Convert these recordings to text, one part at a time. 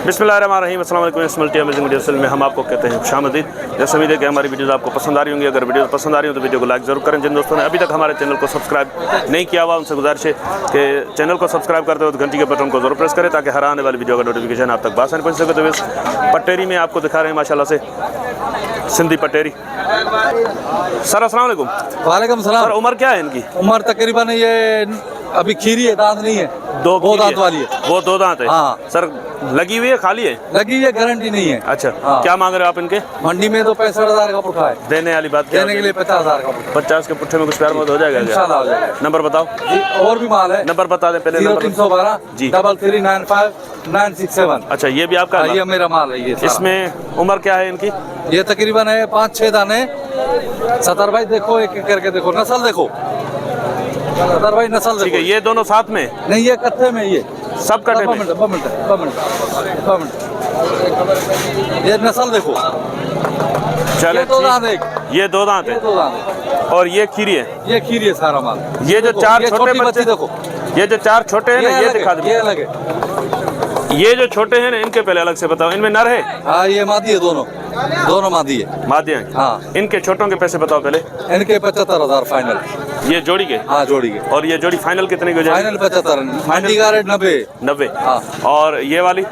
बिस्मिल्लाहिर्रहमानिर्रहीम, अस्सलाम वालेकुम। मल्टी अमेजिंग वीडियो में हम आपको कहते हैं खुशामदीद। जैसे उम्मीद है कि हमारी वीडियोस आपको पसंद आ रही होंगी। अगर वीडियो पसंद आ रही हो तो वीडियो को लाइक ज़रूर करें। जिन दोस्तों ने अभी तक हमारे चैनल को सब्सक्राइब नहीं किया हुआ उनसे गुजारिश है कि चैनल को सब्सक्राइब करते वक्त घंटी के बटन को जरूर प्रेस करें ताकि हर आने वाली वीडियो का नोटिफिकेशन आप तक बासानी पहुँच सके। तो इस पटेरी में आपको दिखा रहे हैं माशाल्लाह से सिंधी पटेरी। सर अस्सलाम वालेकुम। वालेकुम सलाम। सर उम्र क्या है इनकी? उम्र तकरीबन ये अभी खीरी है, दांत नहीं है। दो दांत वाली है। वो दो दांत है। हाँ। सर लगी हुई है खाली है? लगी है, गारंटी नहीं है। अच्छा। हाँ। क्या मांग रहे हो आप इनके? मंडी में तो 65,000 का पुट्ठा है। देने वाली बात क्या देने के लिए 50,000 का पुट्ठा। 50 के पुट्ठे में कुछ प्यार मत हो जाएगा? इंशाल्लाह हो जाएगा। नंबर बताओ जी, और भी माल है। नंबर बता दें पहले। 0312 जी 3395 अच्छा, ये भी आपका? ये मेरा माल है। ये इसमें उम्र क्या है इनकी? ये तकरीबन है 5-6 दाने। सतर भाई देखो, एक एक करके देखो, नस्ल देखो सतर भाई, नस्ल ठीक देखो। है, ये दोनों साथ में? नहीं, ये कट्ठे में, ये सब कटे में? ये नस्ल देखो। चले ये दो दांत एक। ये दो दांत है और ये खीरी है। ये खीरी है सारा माल। ये जो चार छोटे बच्चे देखो, ये जो चार छोटे हैं ना, ये दिखा दो। ये अलग है। ये जो छोटे हैं ना, इनके पहले अलग से बताओ। इनमें नर है? हाँ, ये मादी है, दोनों मादी है। मादियाँ हैं। हाँ। इनके छोटों के पैसे बताओ पहले। इनके 75,000 फाइनल। ये जोड़ी के? हाँ, जोड़ी के। और ये जोड़ी फाइनल कितने की हो जाएगी? फाइनल 75, मंडी का रेट 90। हाँ। और ये वाली?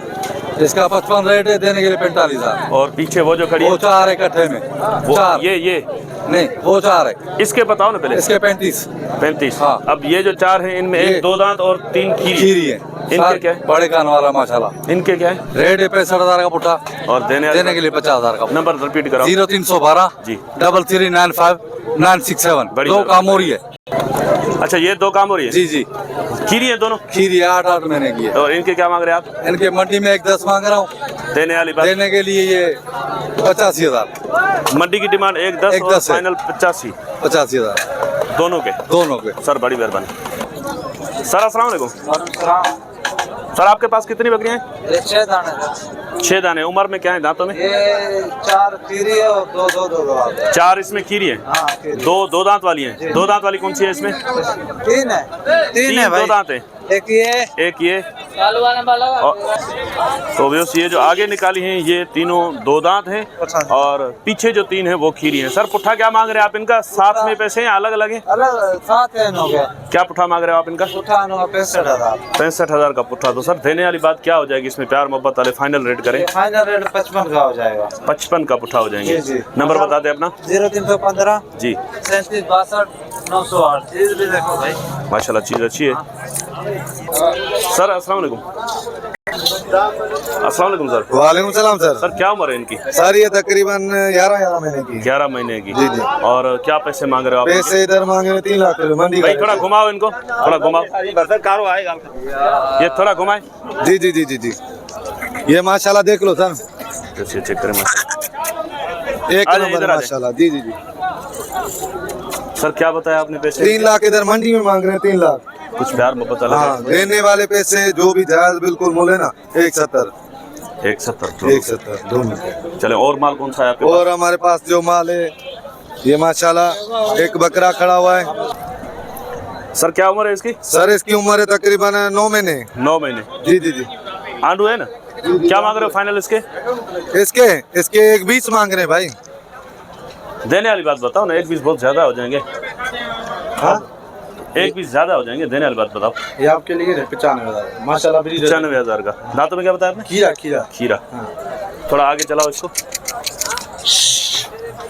इसका 55 रेट है, देने के लिए 45,000। और पीछे वो जो खड़ी है? वो 4 है इकट्ठे में। वो 4 ये नहीं, वो 4 है। इसके बताओ ना पहले। इसके 35। 35। हाँ। अब ये जो चार हैं इनमें एक दो दांत और 3 खीरी है। इनके क्या है? बड़े कान वाला माशाल्लाह। इनके क्या है? रेट है 65,000 का पुट्ठा और देने के लिए 50,000 का। नंबर रिपीट कराओ। 0312 जी 3395 बड़ी 967। 2 कामोरी है। अच्छा, ये 2 काम हो रही है? जी जी, खीरी है दोनों? खीरी 8 महीने की है। और इनके क्या मांग रहे हैं आप? इनके मंडी में 1,10 मांग रहा हूँ। देने वाली बात? देने के लिए ये 85,000। मंडी की डिमांड 1,10 और 1,10 है। फाइनल 85,000 दोनों के? दोनों के। सर बड़ी मेहरबानी। सर अस्सलाम वालेकुम। सर आपके पास कितनी बकरियां हैं? 6 दाने। 6 दाने। उम्र में क्या है दांतों में? ये 4 खीरी है और 2 दांत। 4 इसमें खीरी है। हाँ, खीरी। 2 दांत वाली हैं। 2 दांत वाली कौन सी है इसमें? 3 है। 3 है भाई। 2 दांत है। एक ये और तो व्यवस्था ये जो आगे निकाली हैं ये तीनों 2 दांत हैं और पीछे जो 3 है वो खीरी हैं। सर पुट्ठा क्या मांग रहे हैं आप इनका? साथ में पैसे हैं अलग अलग हैं? अलग 7 है। नो गया क्या पुट्ठा मांग रहे हो आप इनका? पुट्ठा 65,000। 65,000 का पुट्ठा। तो सर देने वाली बात क्या हो जाएगी इसमें? प्यार मोहब्बत वाले फाइनल रेट करें। फाइनल रेट 55 का हो जाएगा। 55 का पुट्ठा हो जाएंगे। जी, जी। नंबर बता दें अपना। 0315 जी 37 62 908। चीज भी देखो भाई, माशाल्लाह चीज़ अच्छी है। सर अस्सलाम वालेकुम। अस्सलाम वालेकुम सर। वालेकुम सलाम सर। सर क्या उम्र है इनकी? सर ये तकरीबन 11 महीने की। 11 महीने की। जी, जी। और क्या पैसे मांग रहे हो आप? पैसे इधर मांगे 3 लाख मंडी भाई थोड़ा घुमाओ इनको, थोड़ा घुमाओ। ये थोड़ा घुमाए। जी जी जी जी जी। ये माशाल्लाह देख लो सर, चेक करें माशाल्लाह। एक आ जाइए, नंबर इधर आ माशाल्लाह। जी जी जी। सर क्या बताया आपने पैसे? 3 लाख इधर मंडी में मांग रहे हैं। 3 लाख। कुछ प्यार मोहब्बत अलग हाँ, देने वाले पैसे जो भी जायज बिल्कुल मूल है ना। 170 है? 170 170 दोनों। चले। और माल कौन सा है आपके और हमारे पास जो माल है ये माशाल्लाह एक बकरा खड़ा हुआ है। पास? सर क्या उम्र है इसकी? सर इसकी उम्र है तकरीबन 9 महीने। 9 महीने। जी जी जी। आंडू है ना? क्या मांग रहे हो फाइनल इसके? इसके 1,20 मांग रहे हैं भाई। देने वाली बात बताओ ना। 1,20 बहुत ज्यादा हो जाएंगे। हाँ, 1,20 ज्यादा हो जाएंगे। देने वाली बात बताओ। ये आपके लिए 95,000 माशाल्लाह। 95,000 का। दांतों में क्या बताया आपने? खीरा खीरा। खीरा। थोड़ा आगे चलाओ इसको।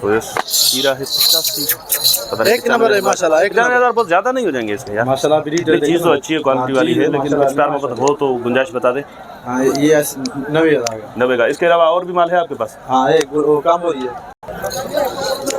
तो खीरा है 85। पता नहीं एक नंबर है माशाल्लाह। 95,000 बहुत ज्यादा नहीं हो जाएंगे इसके यार? माशाल्लाह ब्रीडर चीज़ तो अच्छी है, क्वालिटी वाली है, लेकिन कुछ प्यार मोहब्बत हो तो गुंजाइश बता दे। हाँ, ये 90,000 का। 90 का। इसके अलावा और भी माल है आपके पास? हाँ, एक वो काम हो रही है।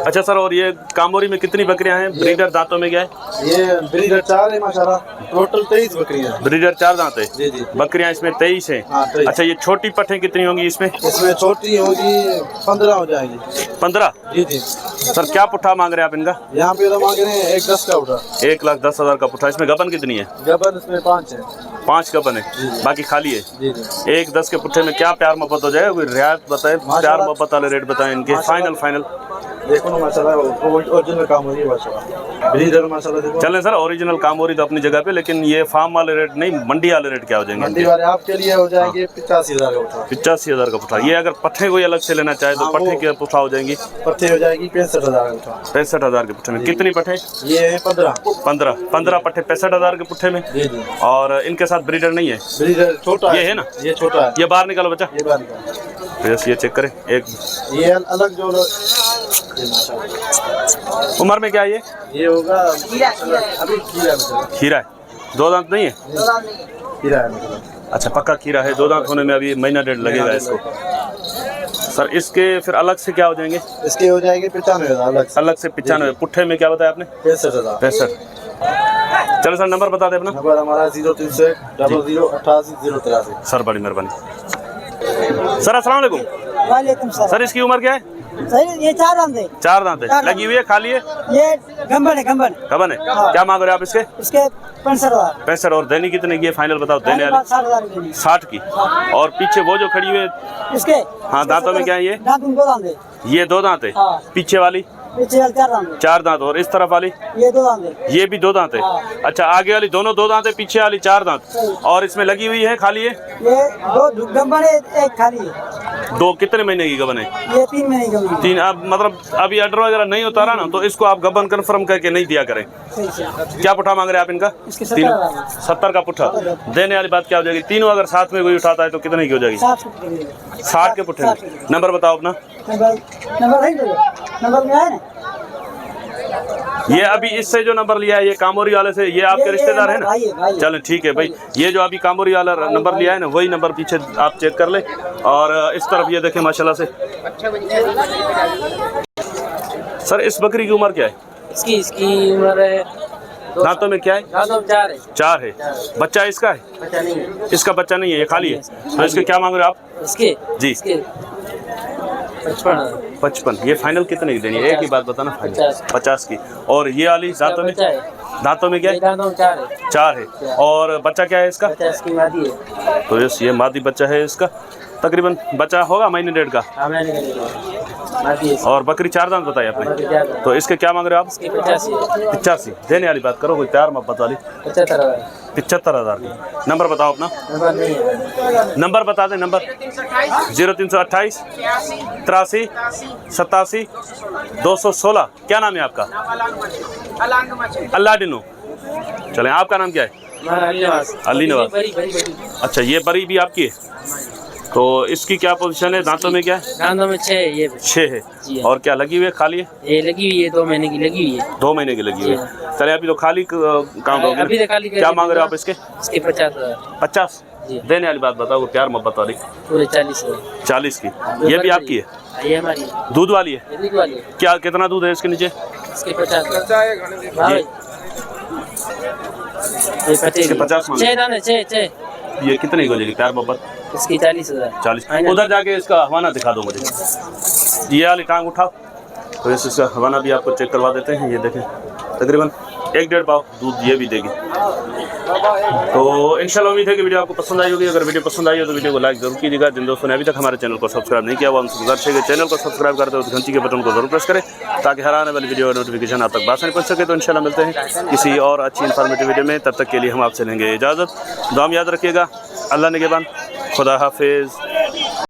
अच्छा सर, और ये कामोरी में कितनी बकरियां हैं? ब्रीडर दांतों में क्या है? ये ब्रीडर 4 है माशाल्लाह। टोटल 23 बकरियां हैं। ब्रीडर 4 दांत है। जी जी। बकरियां इसमें 23 हैं। हाँ, 23। अच्छा, ये छोटी पट्टें कितनी होंगी इसमें? इसमें छोटी होगी 15 हो जाएगी। 15? जी जी। सर क्या पुट्ठा मांग रहे हैं आप इनका? यहाँ पे तो मांग रहे हैं 1,10 का उठा। 1,10,000 का पुट्ठा। इसमें गबन कितनी है? गबन इसमें 5 है। 5 गबन है, बाकी खाली है। जी जी। 1,10 के पुट्ठे में क्या प्यार मोहब्बत हो जाएगा? कोई रियायत बताएं, प्यार मोहब्बत वाले रेट बताएं इनके। फाइनल देखो ना माशाल्लाह ओरिजिनल काम हो रही है माशाल्लाह। ब्रीडर माशाल्लाह देखो। चलें सर, ओरिजिनल काम हो रही तो अपनी जगह पे, लेकिन ये फार्म वाले रेट नहीं, मंडी वाले रेट क्या हो जाएंगे? मंडी वाले आपके लिए हो जाएंगे 85,000 का उठा। 85,000 का पुठा। ये अगर पट्ठे कोई अलग से लेना चाहे तो पट्ठे की पुठा हो जाएंगी? पट्टे हो जाएगी 65,000 का उठा। 65,000 के पुट्ठे में कितनी पट्ठे? ये है 15 पट्ठे 65,000 के पुट्ठे में। जी जी। और इनके साथ ब्रीडर नहीं है? ब्रीडर छोटा ये है ना? ये छोटा है। ये बाहर निकालो बच्चा, ये बार निकाल। यस, ये चेक करें एक। ये अलग जो उम्र में क्या है ये? ये होगा अभी खीरा मतलब। खीरा है, 2 दांत नहीं है? खीरा है मतलब। अच्छा, पक्का खीरा है। 2 दांत होने में अभी महीना डेढ़ लगेगा इसको। सर इसके फिर अलग से क्या हो जाएंगे? इसके हो जाएंगे 95,000 अलग से 95। पुट्ठे में क्या बताया आपने? 65,000। 65। चलो सर, नंबर बता दे अपना। नंबर हमारा 0300 00 88 083। सर बड़ी मेहरबानी। सर अस्सलाम वालेकुम। वालेकुम सलाम। सर इसकी उम्र क्या है? सही, ये 4 दांत है। 4 दांत है, लगी हुई है, खाली है? ये गंबन है, गंबन। कबन है। क्या मांग रहे हो आप इसके? इसके 65,000। 65। और देनी कितने की है फाइनल बताओ? देने वाली 60,000 की। 60 की। और पीछे वो जो खड़ी हुई है, इसके हाँ, दांतों में क्या है ये? दांत 2 दांत है। ये 2 दांत है। हाँ। पीछे वाली पीछे वाले 4 दांत है। 4 दांत। और इस तरफ वाली? ये 2 दांत है। ये भी 2 दांत है। अच्छा, आगे वाली दोनों 2 दांत है, पीछे वाली 4 दांत। और इसमें लगी हुई है, खाली है? ये 2 गंबन है, 1 खाली है। 2 कितने महीने की गबन है? ये 3 महीने की गंबन है। 3। अब मतलब अभी ऑर्डर वगैरह नहीं उतारा ना, तो इसको आप गबन कंफर्म करके नहीं दिया करें। सही से। क्या पुठा मांग रहे हैं आप इनका? इसके 70 का पुठा। देने वाली बात क्या हो जाएगी? तीनों अगर साथ में कोई उठाता है तो कितने की हो जाएगी? 60 के पुठे में। नंबर बताओ अपना। नंबर नहीं दो, नंबर में है ना? ये अभी इससे जो नंबर लिया है, ये कामोरी वाले से, ये आपके रिश्तेदार है ना? भाई है। चलें ठीक है भाई। ये जो अभी कामोरी वाला नंबर लिया है ना, वही नंबर पीछे आप चेक कर ले। और इस तरफ ये देखें माशाल्लाह से। सर इस बकरी की उम्र क्या है? इसकी उम्र है, दांतों में क्या है? दांतों में 4 है। 4 है। बच्चा इसका है? बच्चा नहीं है। इसका बच्चा नहीं है, ये खाली है। तो इसके क्या मांग रहे हो आप? इसके जी। इसके 55। 55। ये फाइनल कितने की देनी है? एक ही बात बताना। फाइनल 50 की। और ये वाली दांतों में? बच्चा है। दांतों में क्या है? दांतों में 4 है। 4 है। और बच्चा क्या है इसका? बच्चा इसकी मादी है। तो ये मादी बच्चा है इसका। तकरीबन बच्चा होगा महीने डेढ़ का। मादी है। और बकरी 4 दांत बताई आपने। तो इसके क्या मांग रहे हो आप? इसकी 85 है। 85। देने वाली बात करो, कोई प्यार मत बता ली। 75,000। 75,000 की। नंबर बताओ अपना। नंबर नहीं है। नंबर बता दें। नंबर 0328 83 87 216। क्या नाम है आपका? अल्लाह डिनो। चलें, आपका नाम क्या है? अली नवाज। बड़ी। अच्छा, ये बरी भी आपकी है। तो इसकी क्या पोजीशन है? दांतों में क्या है? दांतों में 6 है। ये 6 है। जी हाँ। और क्या लगी हुई है? खाली है? ये लगी हुई है, 2 महीने की लगी हुई है। 2 महीने की लगी हुई है। चले, अभी तो खाली काम होगी। अभी तो खाली। क्या मांग रहे हो आप इसके? इसके 50,000। 50। जी। देने वाली बात बताओ, कोई प्यार मत बता दी। पूरे 40 है। 40 की। ये भी आपकी है? ये हमारी है। दूध वाली है? ये दूध वाली है। क्या कितना दूध है इसके नीचे? इसके 50। इसके 50 मांग। 6 दाने 6। ये कितने की हो जाएगी? प्यार मोहब्बत? इसकी 40,000। 40। उधर जाके इसका हवाना दिखा दो मुझे। ये वाली टांग उठाओ, तो इसका हवाना भी आपको चेक करवा देते हैं। ये देखें, तकरीबन 1-1.5 पाव दूध ये भी देगी। तो इंशाल्लाह उम्मीद है कि वीडियो आपको पसंद आई होगी। अगर वीडियो पसंद आई हो तो वीडियो को लाइक जरूर कीजिएगा। जिन दोस्तों ने अभी तक हमारे चैनल को सब्सक्राइब नहीं किया हुआ, उनसे गुजारिश है कि चैनल को सब्सक्राइब करते हो तो घंटी के बटन को जरूर प्रेस करें, ताकि हर आने वाली वीडियो नोटिफिकेशन आप तक बासानी पहुंच सके। तो इंशाल्लाह मिलते हैं किसी और अच्छी इन्फॉर्मेटिव वीडियो में। तब तक के लिए हम आपसे लेंगे इजाज़त। दुआ में याद रखिएगा। अल्लाह निगहबान। खुदा हाफिज़।